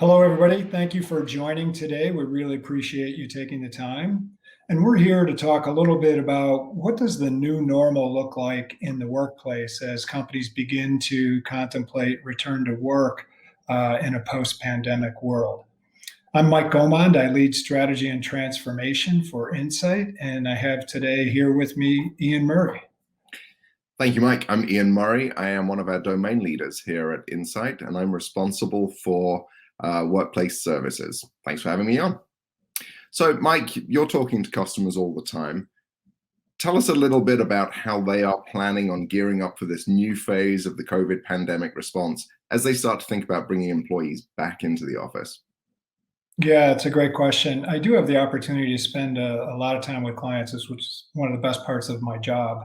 Hello, everybody. Thank you for joining today. We really appreciate you taking the time. And we're here to talk a little bit about what does the new normal look like in the workplace as companies begin to contemplate return to work in a post-pandemic world. I'm Mike Gaumond. I lead strategy and transformation for Insight, and I have today here with me Ian Murray. Thank you, Mike. I'm Ian Murray. I am one of our domain leaders here at Insight, and I'm responsible for workplace services. Thanks for having me on. So, Mike, you're talking to customers all the time. Tell us a little bit about how they are planning on gearing up for this new phase of the COVID pandemic response as they start to think about bringing employees back into the office. Yeah, it's a great question. I do have the opportunity to spend a lot of time with clients, which is one of the best parts of my job.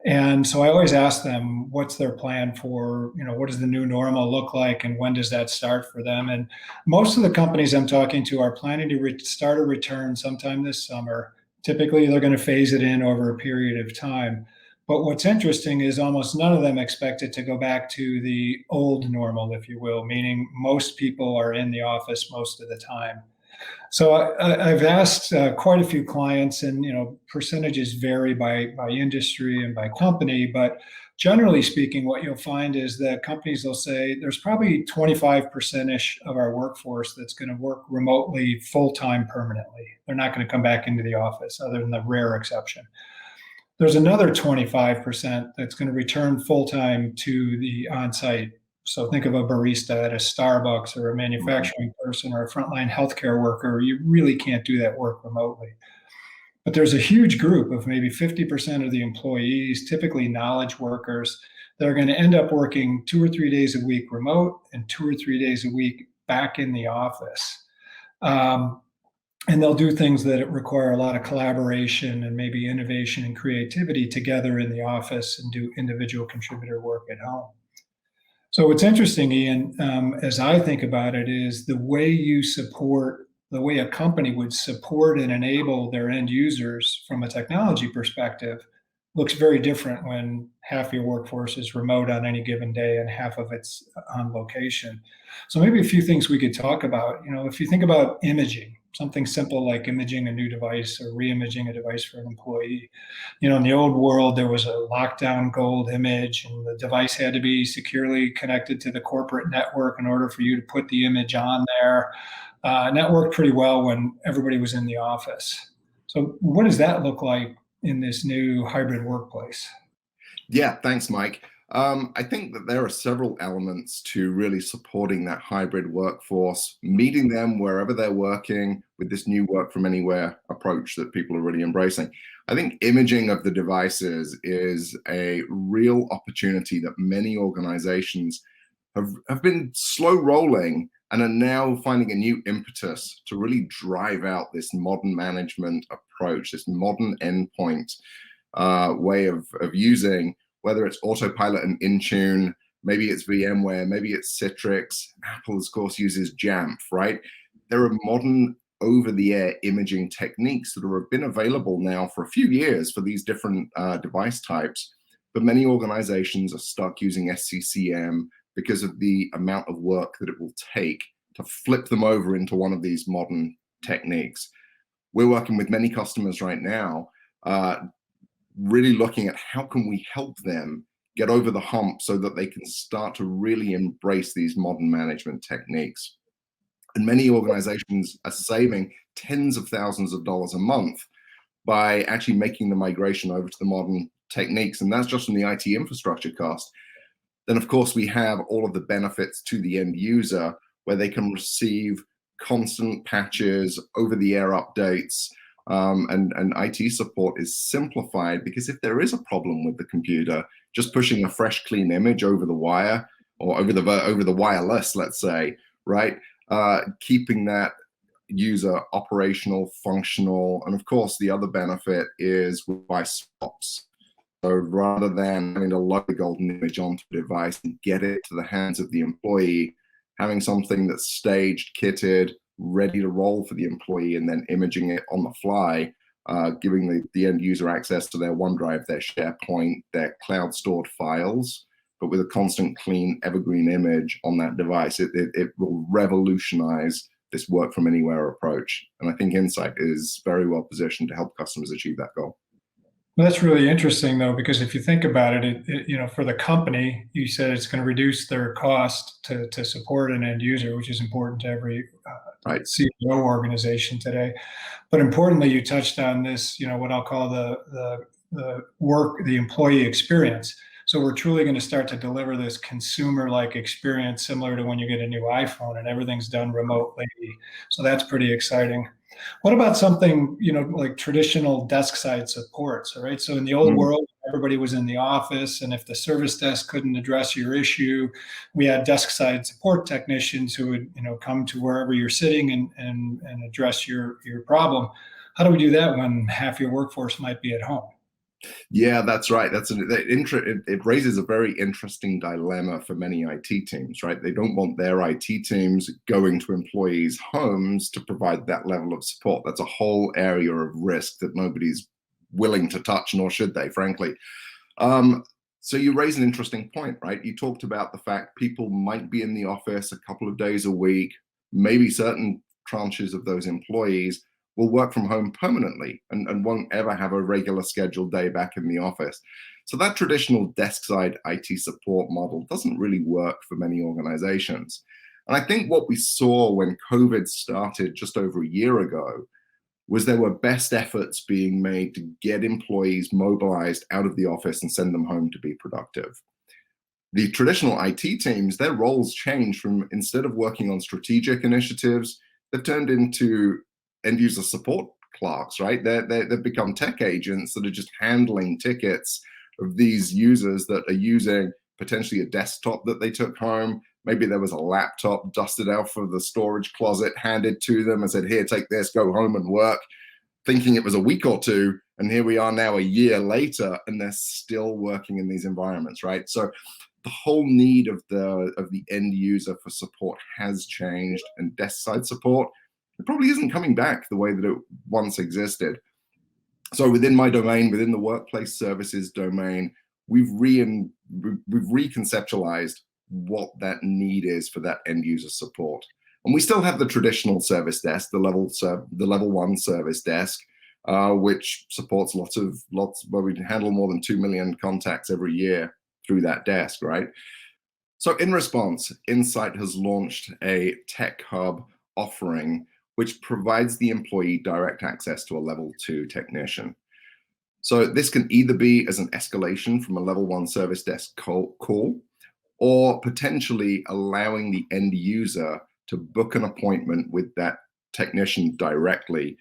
And so I always ask them, what's their plan for, what does the new normal look like and when does that start for them? And most of the companies I'm talking to are planning to start a return sometime this summer. Typically, they're going to phase it in over a period of time. But what's interesting is almost none of them expect it to go back to the old normal, if you will, meaning most people are in the office most of the time. So I've asked quite a few clients, and percentages vary by industry and by company. But generally speaking, what you'll find is that companies will say there's probably 25%-ish of our workforce that's going to work remotely full time permanently. They're not going to come back into the office, other than the rare exception. There's another 25% that's going to return full time to the on-site. So think of a barista at a Starbucks or a manufacturing person or a frontline healthcare worker. You really can't do that work remotely. But there's a huge group of maybe 50% of the employees, typically knowledge workers, that are going to end up working 2 or 3 days a week remote and 2 or 3 days a week back in the office. And they'll do things that require a lot of collaboration and maybe innovation and creativity together in the office and do individual contributor work at home. So what's interesting, Ian, as I think about it, is the way a company would support and enable their end users from a technology perspective looks very different when half your workforce is remote on any given day and half of it's on location. So maybe a few things we could talk about. If you think about imaging, something simple like imaging a new device or re-imaging a device for an employee. In the old world, there was a lockdown gold image, and the device had to be securely connected to the corporate network in order for you to put the image on there. And that worked pretty well when everybody was in the office. So what does that look like in this new hybrid workplace? Yeah, thanks, Mike. I think that there are several elements to really supporting that hybrid workforce, meeting them wherever they're working with this new work from anywhere approach that people are really embracing. I think imaging of the devices is a real opportunity that many organizations have been slow rolling and are now finding a new impetus to really drive out this modern management approach, this modern endpoint way of using, whether it's Autopilot and Intune, maybe it's VMware, maybe it's Citrix. Apple, of course, uses Jamf, right? There are modern over-the-air imaging techniques that have been available now for a few years for these different device types, but many organizations are stuck using SCCM because of the amount of work that it will take to flip them over into one of these modern techniques. We're working with many customers right now, really looking at how can we help them get over the hump so that they can start to really embrace these modern management techniques. And many organizations are saving tens of thousands of dollars a month by actually making the migration over to the modern techniques. And that's just from the IT infrastructure cost. Then, of course, we have all of the benefits to the end user where they can receive constant patches, over-the-air updates, and IT support is simplified because if there is a problem with the computer, just pushing a fresh, clean image over the wire or over the wireless, let's say, right, keeping that user operational, functional, and of course the other benefit is by swaps. So rather than having to load the golden image onto the device and get it to the hands of the employee, having something that's staged, kitted, ready to roll for the employee, and then imaging it on the fly, giving the end user access to their OneDrive, their SharePoint, their cloud stored files, but with a constant, clean, evergreen image on that device. It will revolutionize this work from anywhere approach. And I think Insight is very well positioned to help customers achieve that goal. Well, that's really interesting, though, because if you think about it, for the company, you said it's going to reduce their cost to support an end user, which is important to every Right. CEO organization today. But importantly, you touched on this, what I'll call the employee experience. So we're truly going to start to deliver this consumer-like experience, similar to when you get a new iPhone and everything's done remotely. So that's pretty exciting. What about something, like traditional desk side supports, all right? So in the old world, everybody was in the office, and if the service desk couldn't address your issue, we had desk side support technicians who would, come to wherever you're sitting and address your problem. How do we do that when half your workforce might be at home? Yeah, that's right. It raises a very interesting dilemma for many IT teams, right? They don't want their IT teams going to employees' homes to provide that level of support. That's a whole area of risk that nobody's willing to touch, nor should they, frankly. So you raise an interesting point, right? You talked about the fact people might be in the office a couple of days a week, maybe certain tranches of those employees will work from home permanently and won't ever have a regular scheduled day back in the office. So that traditional desk side IT support model doesn't really work for many organizations. And I think what we saw when COVID started just over a year ago was there were best efforts being made to get employees mobilized out of the office and send them home to be productive. The traditional IT teams, their roles changed from, instead of working on strategic initiatives, they've turned into end user support clerks, right? They've become tech agents that are just handling tickets of these users that are using potentially a desktop that they took home. Maybe there was a laptop dusted out of the storage closet, handed to them and said, here, take this, go home and work, thinking it was a week or two. And here we are now a year later, and they're still working in these environments, right? So the whole need of the end user for support has changed, and desk side support, it probably isn't coming back the way that it once existed. So within my domain, within the workplace services domain, we've reconceptualized what that need is for that end user support. And we still have the traditional service desk, the level one service desk, which supports lots where we handle more than 2 million contacts every year through that desk, right? So in response, Insight has launched a Tech Hub offering which provides the employee direct access to a level 2 technician. So this can either be as an escalation from a level 1 service desk call, or potentially allowing the end user to book an appointment with that technician directly.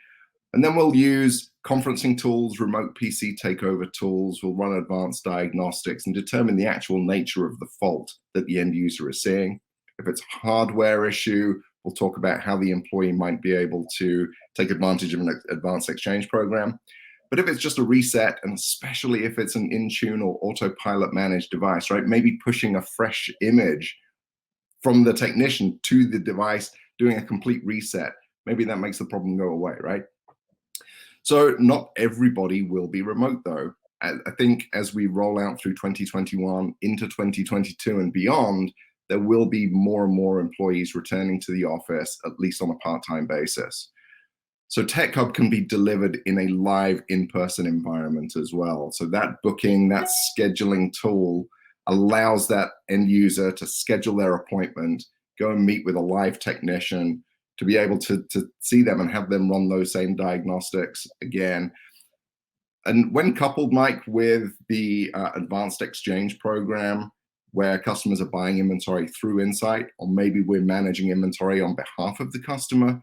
And then we'll use conferencing tools, remote PC takeover tools, we'll run advanced diagnostics and determine the actual nature of the fault that the end user is seeing. If it's a hardware issue, we'll talk about how the employee might be able to take advantage of an advanced exchange program. But if it's just a reset, and especially if it's an in-tune or autopilot managed device, right? Maybe pushing a fresh image from the technician to the device, doing a complete reset, maybe that makes the problem go away, right? So not everybody will be remote though. I think as we roll out through 2021 into 2022 and beyond, there will be more and more employees returning to the office, at least on a part-time basis. So Tech Hub can be delivered in a live in-person environment as well. So that booking, that scheduling tool allows that end user to schedule their appointment, go and meet with a live technician, to be able to see them and have them run those same diagnostics again. And when coupled, Mike, with the advanced exchange program, where customers are buying inventory through Insight, or maybe we're managing inventory on behalf of the customer,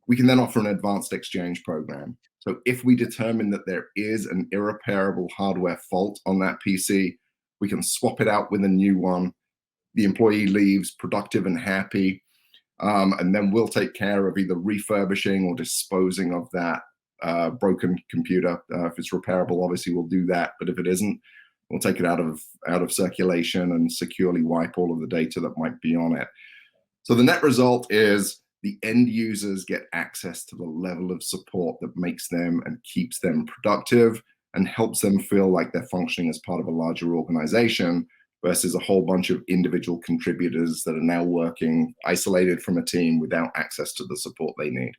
we can then offer an advanced exchange program. So if we determine that there is an irreparable hardware fault on that PC, we can swap it out with a new one. The employee leaves productive and happy, and then we'll take care of either refurbishing or disposing of that broken computer. If it's repairable, obviously we'll do that, but if it isn't, we'll take it out of circulation and securely wipe all of the data that might be on it. So the net result is the end users get access to the level of support that makes them and keeps them productive and helps them feel like they're functioning as part of a larger organization versus a whole bunch of individual contributors that are now working isolated from a team without access to the support they need.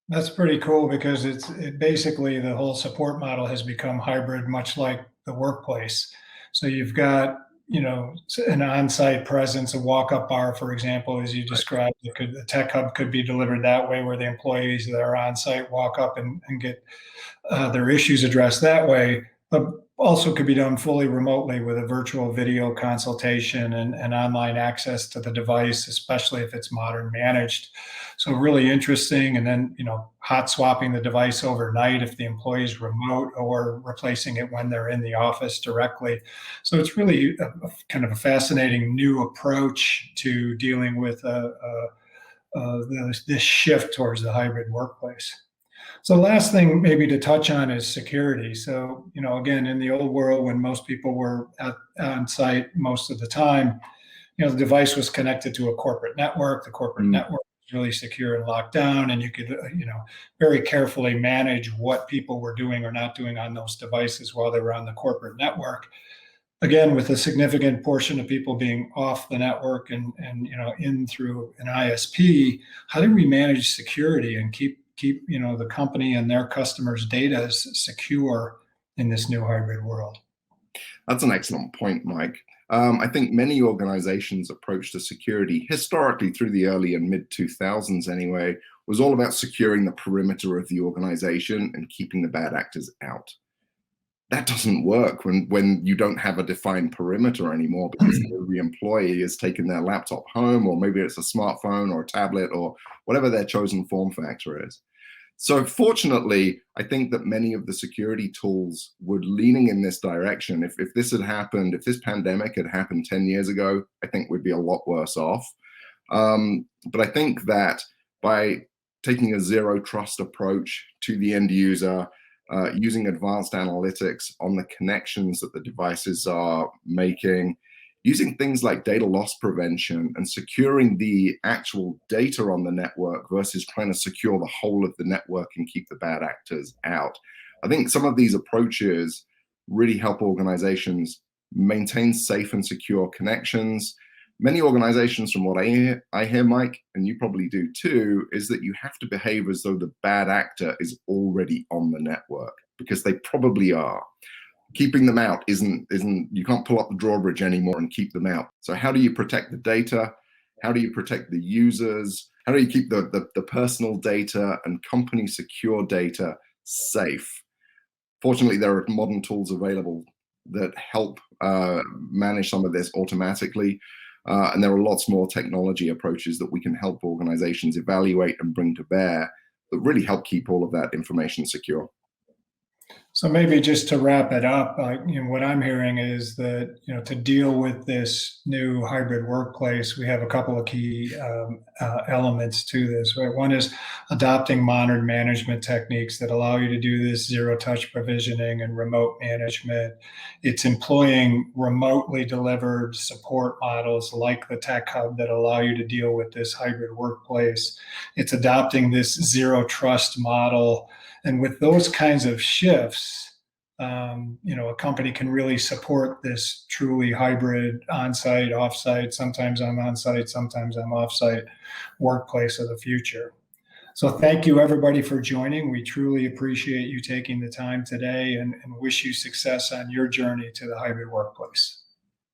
That's pretty cool because it basically the whole support model has become hybrid, much like the workplace. So you've got, an on-site presence, a walk-up bar, for example, as you described. The tech hub could be delivered that way, where the employees that are on-site walk up and get their issues addressed that way, but also could be done fully remotely with a virtual video consultation and online access to the device, especially if it's modern managed. So really interesting. And then, hot swapping the device overnight if the employee is remote, or replacing it when they're in the office directly. So it's really kind of a fascinating new approach to dealing with this shift towards the hybrid workplace. So last thing maybe to touch on is security. So, again, in the old world, when most people were on site most of the time, the device was connected to a corporate network. The corporate network was really secure and locked down, and you could, very carefully manage what people were doing or not doing on those devices while they were on the corporate network. Again, with a significant portion of people being off the network and in through an ISP, how do we manage security and keep the company and their customers' data secure in this new hybrid world? That's an excellent point, Mike. I think many organizations' approach to security, historically through the early and mid 2000s anyway, was all about securing the perimeter of the organization and keeping the bad actors out. That doesn't work when you don't have a defined perimeter anymore, because every employee has taken their laptop home, or maybe it's a smartphone or a tablet or whatever their chosen form factor is. So fortunately, I think that many of the security tools were leaning in this direction. If this had happened, if this pandemic had happened 10 years ago, I think we'd be a lot worse off. But I think that by taking a zero trust approach to the end user, using advanced analytics on the connections that the devices are making, using things like data loss prevention and securing the actual data on the network versus trying to secure the whole of the network and keep the bad actors out. I think some of these approaches really help organizations maintain safe and secure connections. Many organizations, from what I hear, Mike, and you probably do too, is that you have to behave as though the bad actor is already on the network, because they probably are. Keeping them out isn't you can't pull up the drawbridge anymore and keep them out. So how do you protect the data? How do you protect the users? How do you keep the personal data and company secure data safe? Fortunately, there are modern tools available that help manage some of this automatically. And there are lots more technology approaches that we can help organizations evaluate and bring to bear that really help keep all of that information secure. So maybe just to wrap it up, what I'm hearing is that, to deal with this new hybrid workplace, we have a couple of key elements to this, right? One is adopting modern management techniques that allow you to do this zero touch provisioning and remote management. It's employing remotely delivered support models like the Tech Hub that allow you to deal with this hybrid workplace. It's adopting this zero trust model. And with those kinds of shifts, a company can really support this truly hybrid on-site, off-site, sometimes I'm on-site, sometimes I'm off-site workplace of the future. So thank you, everybody, for joining. We truly appreciate you taking the time today, and wish you success on your journey to the hybrid workplace.